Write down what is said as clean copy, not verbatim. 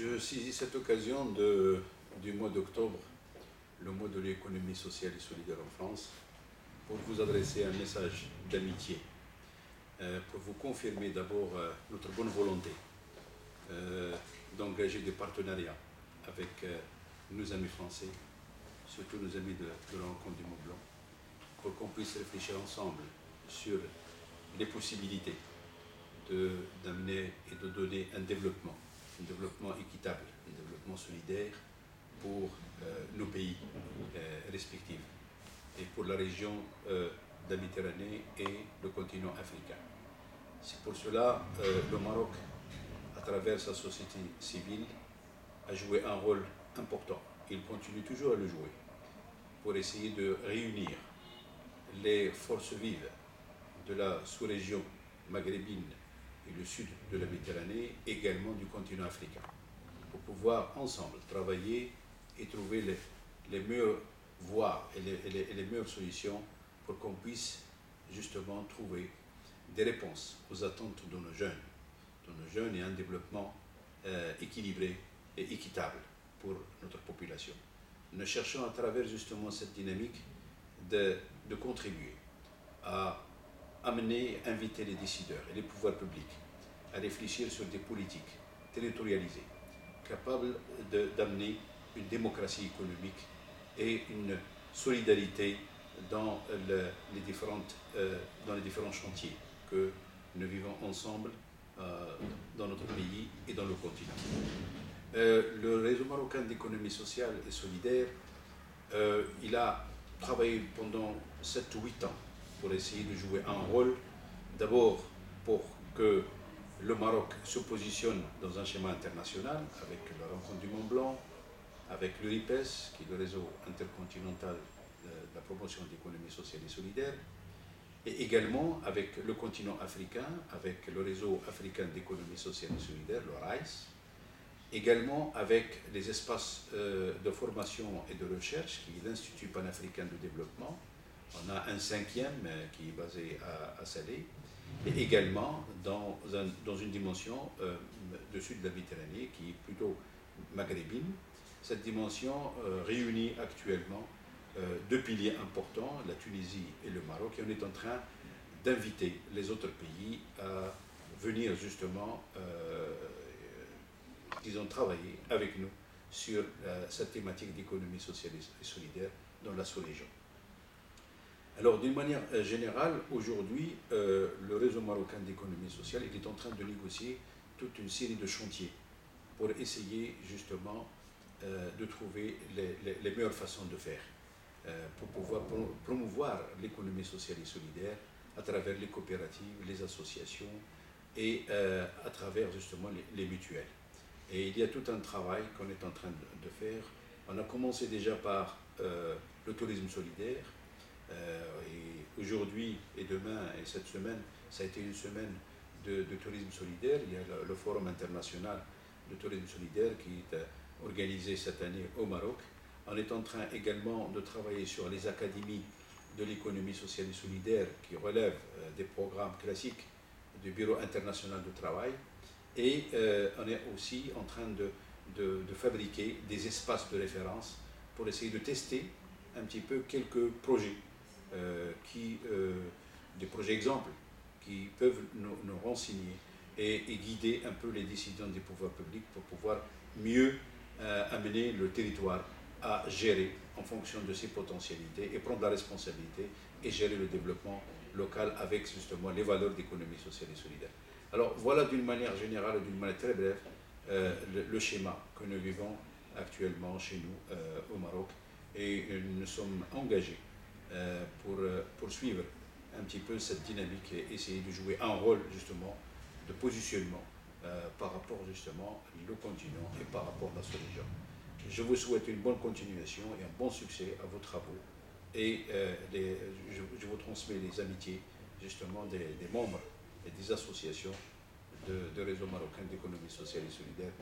Je saisis cette occasion du mois d'octobre, le mois de l'économie sociale et solidaire en France, pour vous adresser un message d'amitié, pour vous confirmer d'abord notre bonne volonté d'engager des partenariats avec nos amis français, surtout nos amis de la rencontre du Mont Blanc, pour qu'on puisse réfléchir ensemble sur les possibilités d'amener et de donner un développement équitable, un développement solidaire pour nos pays respectifs et pour la région de la Méditerranée et le continent africain. C'est pour cela le Maroc, à travers sa société civile, a joué un rôle important. Il continue toujours à le jouer pour essayer de réunir les forces vives de la sous-région maghrébine et le sud de la Méditerranée, également du continent africain, pour pouvoir ensemble travailler et trouver les meilleures voies et les meilleures solutions pour qu'on puisse justement trouver des réponses aux attentes de nos jeunes et un développement équilibré et équitable pour notre population. Nous cherchons à travers justement cette dynamique de contribuer à amener, inviter les décideurs et les pouvoirs publics à réfléchir sur des politiques territorialisées, capables d'amener une démocratie économique et une solidarité dans les différents chantiers que nous vivons ensemble dans notre pays et dans le continent. Le réseau marocain d'économie sociale et solidaire, il a travaillé pendant 7 ou 8 ans pour essayer de jouer un rôle, d'abord pour que le Maroc se positionne dans un schéma international avec la rencontre du Mont Blanc, avec l'URIPES, qui est le réseau intercontinental de la promotion de l'économie sociale et solidaire, et également avec le continent africain, avec le réseau africain d'économie sociale et solidaire, le RAIS, également avec les espaces de formation et de recherche, qui est l'Institut panafricain de développement. On a un 5e qui est basé à Salé, et également dans une dimension du sud de la Méditerranée qui est plutôt maghrébine. Cette dimension réunit actuellement 2 piliers importants, la Tunisie et le Maroc, et on est en train d'inviter les autres pays à venir justement, disons, travailler avec nous sur cette thématique d'économie sociale et solidaire dans la sous-région. Alors, d'une manière générale, aujourd'hui, le réseau marocain d'économie sociale est en train de négocier toute une série de chantiers pour essayer justement de trouver les meilleures façons de faire pour pouvoir promouvoir l'économie sociale et solidaire à travers les coopératives, les associations et à travers justement les mutuelles. Et il y a tout un travail qu'on est en train de faire. On a commencé déjà par le tourisme solidaire. Et aujourd'hui et demain et cette semaine, ça a été une semaine de tourisme solidaire. Il y a le Forum international de tourisme solidaire qui est organisé cette année au Maroc. On est en train également de travailler sur les académies de l'économie sociale et solidaire qui relèvent des programmes classiques du Bureau international du travail. Et on est aussi en train de fabriquer des espaces de référence pour essayer de tester un petit peu quelques projets, des projets exemples qui peuvent nous renseigner et guider un peu les décisions des pouvoirs publics pour pouvoir mieux amener le territoire à gérer en fonction de ses potentialités et prendre la responsabilité et gérer le développement local avec justement les valeurs d'économie sociale et solidaire. Alors voilà d'une manière générale et d'une manière très brève le schéma que nous vivons actuellement chez nous au Maroc, et nous sommes engagés pour poursuivre un petit peu cette dynamique et essayer de jouer un rôle justement de positionnement par rapport justement au continent et par rapport à la sous-région. Je vous souhaite une bonne continuation et un bon succès à vos travaux, et je vous transmets les amitiés justement des membres et des associations de réseau marocain d'économie sociale et solidaire